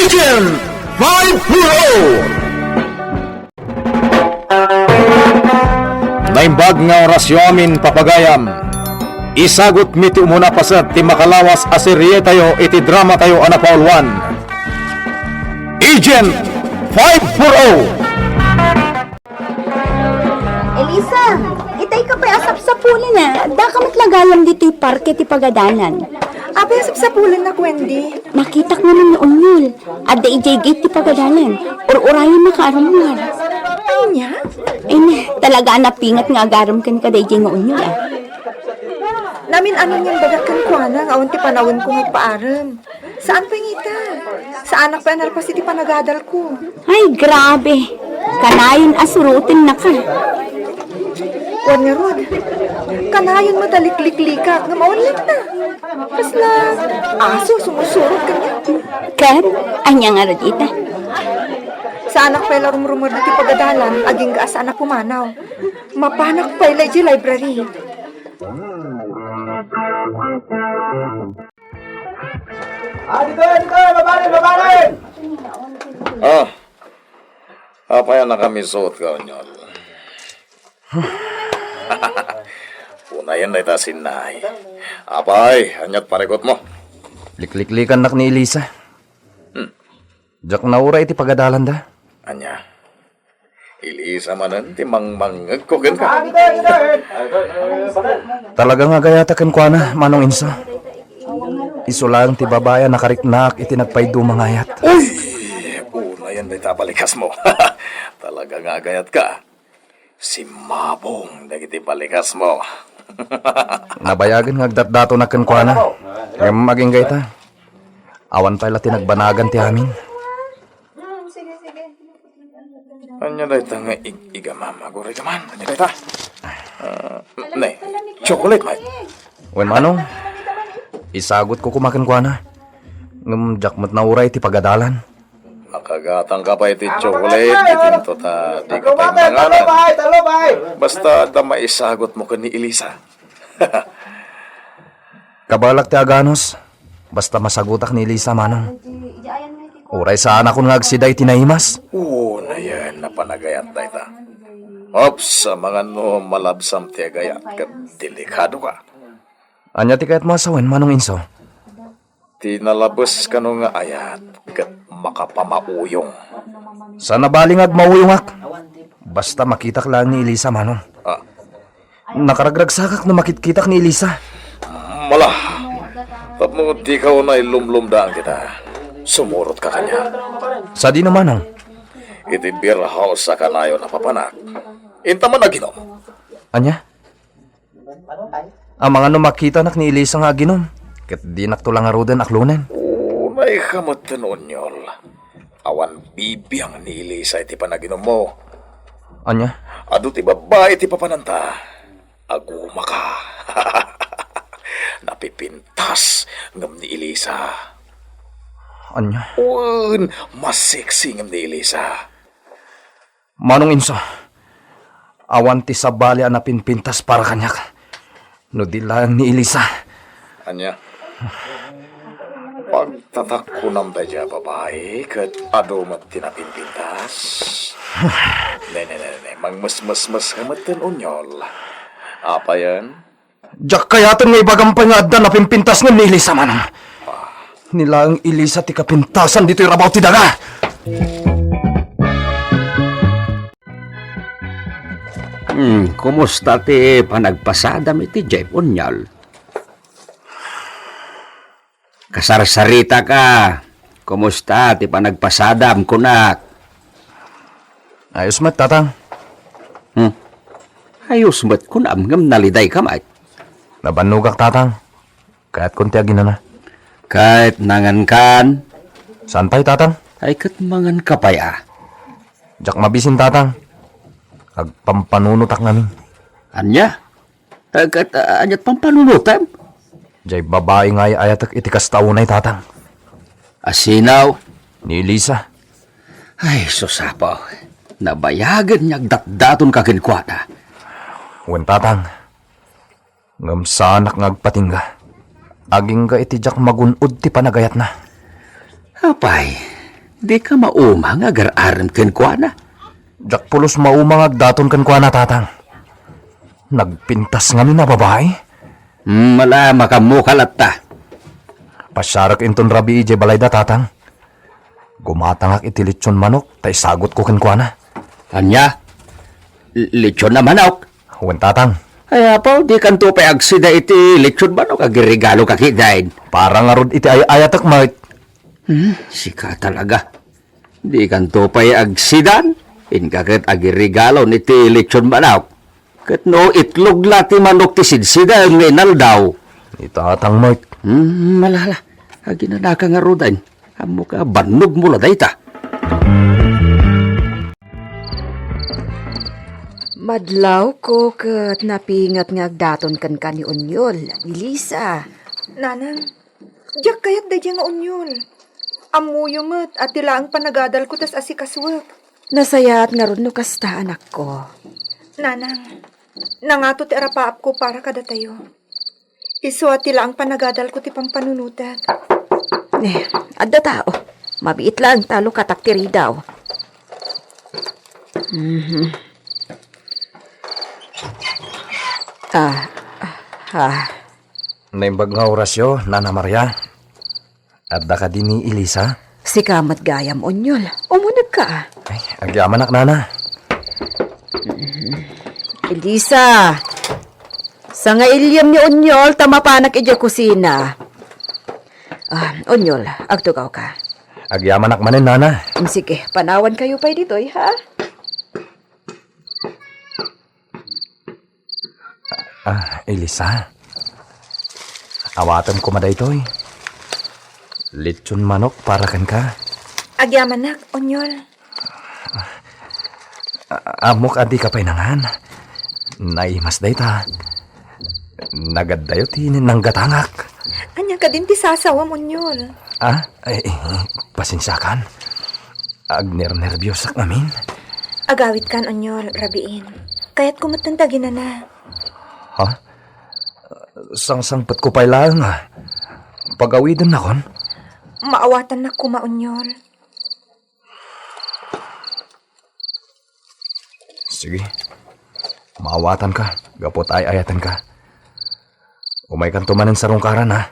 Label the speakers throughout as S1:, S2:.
S1: Agent 5 Naimbag nga orasyo amin papagayam. Isagot mi ti umuna pasat ti makalawas aserye tayo iti drama tayo Anapaul 1. Agent 540.
S2: Elisa, itay ka pa'y asap-sapunin na. Da ka matlagalam dito yung parke ti pagadanan.
S3: Abay, asap-sapulan na, Wendy.
S2: Nakitak mo nun yung unyol. At da ijay gate ti pagadanan. Urayan na kaaramwar.
S3: Ay niya?
S2: Ay na, talaga napingat nga agaram kan ka da ijay nga unyol ah.
S3: Namin ano niyang bagakan ko na, nga unti panawin ko magpaaram. Saan pa ngita? Sa anak pa analpas iti panagadal ko.
S2: Ay, grabe. Kanayon asurutin na ka.
S3: Huwag nga, Rod. Kanayon mo daliklik-likak nga maulit na. Kasla, aso, sumusurot ka niya.
S2: Kat, anya nga radita.
S3: Sa anak pa rumrumur diti pagadalan, aging gaas anak pumanaw. Mapanak pa ila iti library.
S4: Dito, babarin!
S1: Apa yan na kami suot ka, Onyol? Unayan na itasin na ay. Apay, anyat parekot mo.
S5: Liklik-likan nak ni Elisa. Jak naura iti pagadalan da.
S1: Anya, Elisa manan ti mangmangagkogan ka.
S5: Talaga nga gayatakan kwa na, Manong Inso. Iso lang ti babaya nakariknak iti nagpaydo mangayat.
S1: Uy! Unayan na itapalikas mo. Talaga nga gayat ka. Si Mabong nagiti palikas mo.
S5: Nabayagan nga agdat-dato na kan kwa na. Ngam maging gayta. Awan pala tinagbanagan ti amin.
S1: Anya na ita nga igamama. Guri ka man. Anya na ita. Ne, chocolate, mate.
S5: Wen Manong, isagot ko kumakan kwa na. Ngam jakmat naura iti pagadalan.
S1: Nakagatang ka pa iti chocolate. Itinto ta, di ka pa yung mangalan. Basta ta maisagot mo ka ni Elisa.
S5: Kabalak ti aganos. Basta masagutak ni Elisa, Manong. Uray sa anak ko nga agsiday tinahimas.
S1: Oo, na yan, napanagayat na ita. Ops, sa mga no malabsam ti agayat, kat delikado ka.
S5: Anya ti kayat masawen, Manong Inso.
S1: Tinalabas ka no nga ayat, kat makapamauyong.
S5: Sana balingag mauyungak. Basta makitak lang ni Elisa, Manong. Nakaragragsakak na makitkitak ni Elisa.
S1: Mala, tapmo di ka unay lumlumdaan kita. Sumurot ka kanya.
S5: Sa di na, Manong.
S1: Iti beer house sa kanayo na papanak. Inta man na ginom.
S5: Anya? Ang mga numakita nak ni Elisa nga ginom. Kat di naktulang arudan aklunan.
S1: Unay kamatan onyol. Awan bibiyang ni Elisa iti panaginom mo.
S5: Anya?
S1: Ado ti babae ti papananta. Aguma ka. Napipintas ngam ni Elisa.
S5: Anya?
S1: Un, mas sexy ngam ni Elisa.
S5: Manong Inso. Awan ti sabali na pinpintas para kanyak. No di lang ni Elisa.
S1: Anya? Pagtatak ko nam da dya babae kat ado mat tinapinpintas. Ne. Mangmas kamatan onyol. Apa yan?
S5: Jak kayatan nga ibagampay nga adda na pimpintas nga ni Elisa, Manong. Nilang Elisa ti kapintasan dito yung rabaw ti daga.
S6: Kumusta ti panagpasadam iti Jeff Onyal? Kasarsarita ka. Kumusta ti panagpasadam kunak?
S5: Ayos mat, tatang.
S6: Ayos mat kunam ngam naliday kamay.
S5: Nabanugak, tatang. Kaya't kunti agin na.
S6: Kahit nangankan,
S5: Saan pa'y, tatang?
S6: ay katmangan kapaya.
S5: Jak mabisin, tatang. Agpampanunutak namin.
S6: Anya? Anyat pampanunutan?
S5: Jay babae nga ayatak itikas taunay, tatang.
S6: Asinaw?
S5: Ni Elisa.
S6: Ay, susapaw. Nabayagan niya agdat-daton kakinkwata.
S5: Wen, tatang. Ngam sanak ngagpatingga. Aging ka itijak magunod ti panagayat na.
S6: Apay, di ka maumang agar-aram ken kwa na.
S5: Jak pulos maumangag daton kan kwa na tatang. Nagpintas nga na babae.
S6: Mala makamukalat ta.
S5: Pasyarak inton rabi ije balay da tatang. Gumatangak itilitsyon manok, tay sagot ko kan kwa na.
S6: Anya, lechon na manok.
S5: Huwag tatang.
S6: Ay apaw, di kanto pa agsida iti lechon manok agirigalo kakidain.
S5: Parang arod iti ayatak mait.
S6: Sika talaga. Di kanto pa agsidan. Inkakit agirigalo niti lechon manok. Kat no itlog lati manok ti sidsida ng inaldaw.
S5: Itatang mait.
S6: Malala. Agi na nakangarudan. Amo ka banog mula dayta.
S3: Madlaw ko kat napingat nga agdaton kan ni Unyol, ni Lisa. Nanang, diyak kayat da nga Unyol. Amuyo mo't at tila ang panagadal ko tas asikaswak. Nasayaat nga ron no kasta anak ko. Nanang, nangato ti arapaap ko para kada tayo. Iso at tila ang panagadal ko ti pampanunutat. Adda tao. Mabiit lang talo kataktiri daw.
S5: Naimbag nga orasyo, Nana Maria. At da ka din ni Elisa.
S3: Si kamat gayam Unyol. Umunag ka.
S5: Ay, agyamanak, Nana.
S3: Elisa, sa nga ilyam ni Unyol, tamapanak ija kusina. Unyol, agtugaw ka.
S5: Agyamanak manin, Nana.
S3: Sige, panawan kayo pa dito, ha?
S5: Elisa. Awatan ko maday ito'y. Lechon manok para kan ka.
S3: Agyamanak, Unyol.
S5: Amok adi ka painangan. Naimas day ta. Nagaddayo tinin ng gatangak.
S3: Anya ka din ti sasawam, Unyol.
S5: Pasensyakan. Agner-nervyos ak namin.
S3: Agawit kan, Unyol, rabiin. Kaya't kumatantagin na na.
S5: Ha? Sang-sangpat ko pa lang. Pag-awidan na kon.
S3: Maawatan na kuma, Unyol.
S5: Sige. Maawatan ka. Gapot ay-ayatan ka. Umay kan tumanin sa rungkaran, ha?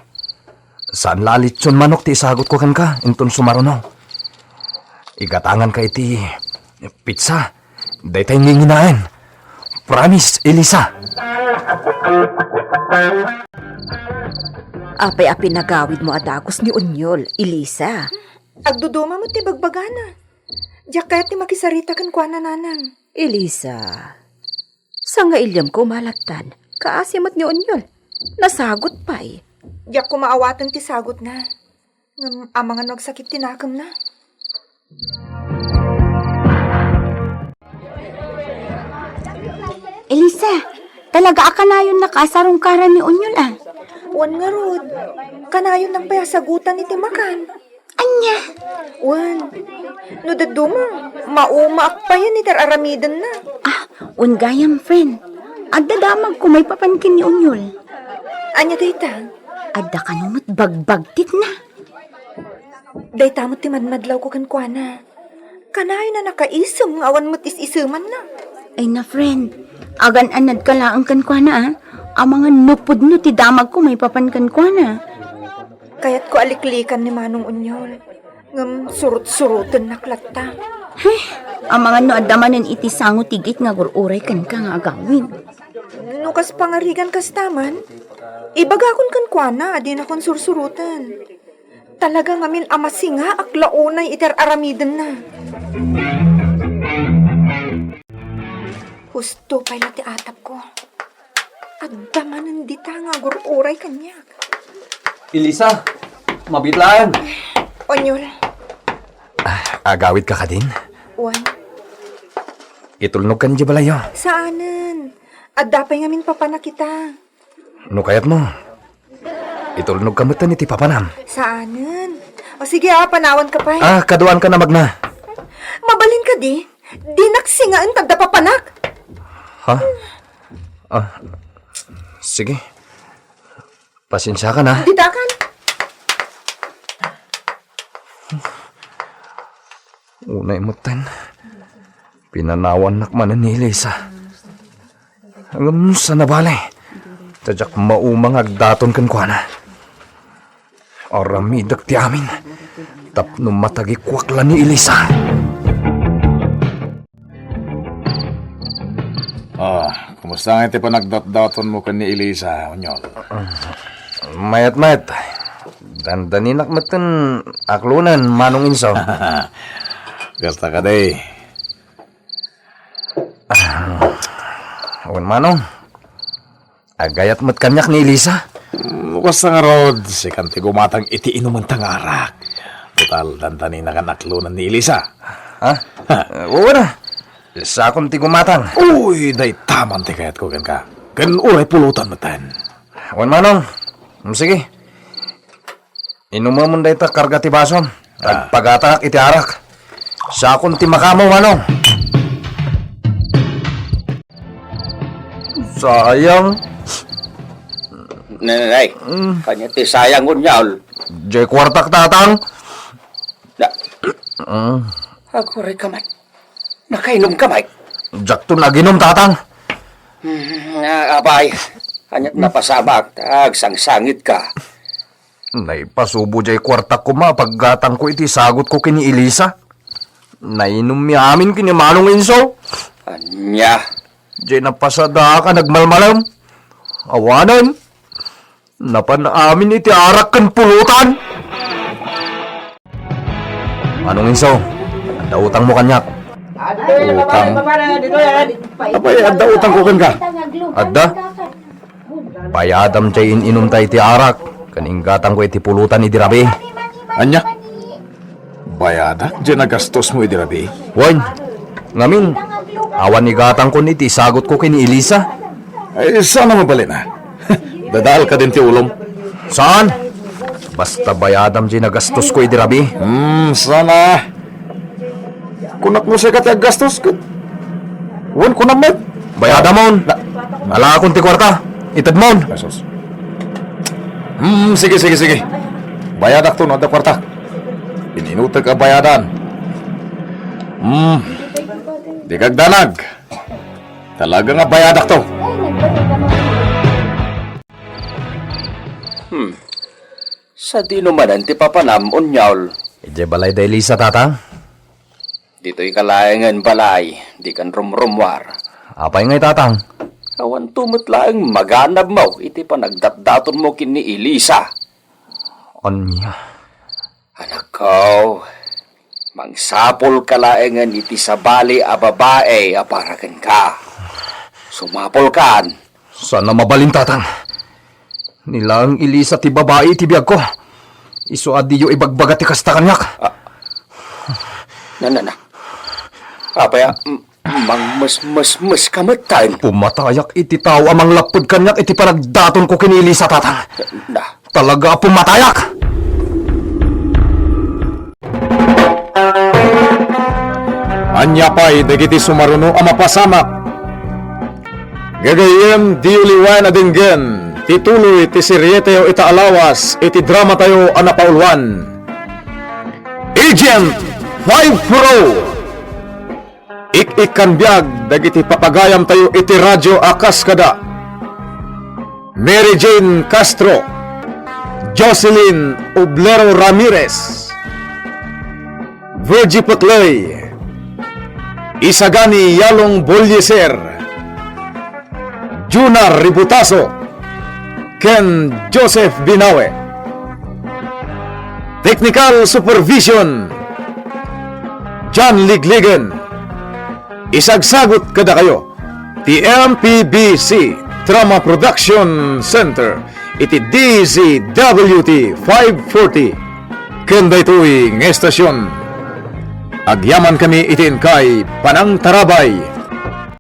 S5: Saan lalit yun manok ti isagot ko kan ka? Inton sumaruno. Igatangan ka iti pizza. Day tayo nginginain. Promise, Elisa.
S3: Apay-api nagawid mo adagos ni Unyol, Elisa. Agduduma mo ti bagbagana. Diyak kaya ti makisarita kan kwa na nanang. Elisa, sa nga ilyam ko malatan, kaasimat ni Unyol. Nasagot pa eh. Diyak ko maawatan ti sagot na. Amang nga nagsakit tinakam na.
S2: Elisa, talaga akanayon na kasarong karan ni Unyol
S3: Wan nga rod, kanayon ng payasagutan ni Timakan.
S2: Anya?
S3: Wan, no daduma, maumaak pa yan itar aramidan na.
S2: Gayam friend. Agdadamag ko may papankin ni Unyol.
S3: Anya dayta?
S2: Adda ka numot bagbagtit na.
S3: Dayta mo ti madmadlaw ko kan kwa na. Kanayon na nakaisam, awan mo't is-isuman na.
S2: Ay na friend, agan anad ka laang kan kwa na Ang mga nupod no ti damag ko may papankan kwa na.
S3: Kaya't ko aliklikan ni Manong Unyol. Ngam surut-surutan naklata.
S2: Ang mga no adamanan iti sango tigit nga gururay kan ka nga agawin.
S3: Nukas pangarigan kas taman, ibagakon kan kwa na, adi na kon sursurutan. Talaga ngamin amasinga aklaunay itar aramidan na. Husto pa'y ti atap ko. Adamanan di ta nga gururay kanyak.
S5: Elisa, mabitlaan.
S3: Onyol,
S5: Agawid ka din.
S3: Wan,
S5: Itulnog kan di balayo.
S3: saanan? Adapay ngamin papanakita.
S5: No kayat mo. Itulnog ka mo iti papanam.
S3: Saanan? O sige panawan ka pa.
S5: Kaduan ka na magna.
S3: Mabalin ka di. Di naksingaan tagda papanak.
S5: Ha? Sige. Pasensya ka na.
S3: Didakan.
S5: Unay mutan. Pinanawan nakmanan ni Elisa. Hanggang sa nabalay. Tadyak maumang agdaton kan kwa na. Aramidak ti amin. Tapno matagikwakla ni Elisa.
S1: Kumusta nga iti panagdat-daton mo kan ni Elisa, Onyol?
S5: Mayat-mayat. Dandaninak matan aklunan manong insaw.
S1: Gasta ka day.
S5: Awan manong. Agayat mat kanyak ni Elisa.
S1: Basta nga rod, si kanti gumatang iti inuman tangarak. Total, dandanin na kan aklunan ni Elisa.
S5: Ha? Oo na. Sa akong tigumatang.
S1: Uy, day taman ti kayat ko kan ka. Kan uray pulutan matan.
S5: Awan manong. Sige. Inuman mo day ta karga ti bason. At pagatak iti arak. Sa akong ti makamo manong. Sayang.
S6: Nanay, kanya ti sayang unyal.
S5: Jay kwartak tatang.
S6: Na, ako rin kamay. Nakainom kamay.
S5: Jak to naginom tatang.
S6: Abay, kanyat napasabak, sangsangit ka.
S5: Naipasubo jay kwartak ko ma paggatang ko iti sagot ko kini Elisa. Nainom mi amin kini manong inso.
S6: Anya,
S5: Jay napasada ka nagmalmalam. Awanan. Napan amin iti arak kan pulutan. Manong inso, anda utang mo kanyak.
S1: Utang. Abay, adda utang ko kan ka.
S5: Adda? Payadam jay inom tayo iti arak. Kaninggatang ko iti pulutan iti rabi.
S1: Anya? Bayadak, dyan nagastos mo idirabi.
S5: Wan, ngamin. Awan ni gatang ko niti sagot ko kini Elisa.
S1: Ay, sana mabalin na. Dadal ka din ti ulom.
S5: Saan? Basta bayadam jay nagastos ko iti rabi.
S1: Sana. Kunak mo siya kati gastos ko. Wan, kunam mo.
S5: Bayadam mon. Ala akong ti kwarta. Itad mon.
S1: Pesos. Sige. Bayadak to, no, da kwarta. Ininutag ka bayadan. Di kagdanag. Talaga nga bayadak to.
S6: sa di numanan ti papanam unyal.
S5: Ije balay da Elisa tatang.
S6: Dito'y kalayangan balay, di kan rumrumwar.
S5: Apay ngay tatang.
S6: Awan tumot lang maganab mo, iti pa nagdatdaton mo kini Elisa.
S5: Anya.
S6: Anak ko, mangsapol kalayangan iti sa bali a babae aparakan ka. Sumapol kan.
S5: Sana mabalin tatang. Nilang Elisa ti babae ti biyag ko. Iso adiyo ibagbaga ti kasta kanyak.
S6: Na. Apaya, mang mas kamatan.
S5: Pumatayak iti tao amang lapod kanyak iti panagdaton ko kini Elisa tatang.
S6: Na,
S5: Talaga pumatayak.
S1: Anya pa'y dagiti sumaruno ang mapasamak. Gagayem di uliwan adinggen, tituloy ti serye tayo ita alawas, iti drama tayo anapaulwan. Agent 5 Pro! Ik-ikan biyag, dagiti papagayam tayo iti radyo akas kada. Mary Jane Castro, Jocelyn Oblero Ramirez, Virgie Putlay, Isagani Yalong Bolyeser, Junar Ributaso, Ken Joseph Binawe. Technical Supervision, John Ligligan. Isagsagot kada kayo, ti MPBC Drama Production Center, iti DZWT 540. Ken daytoy ng estasyon. Agyaman kami itin kay Panang Tarabay,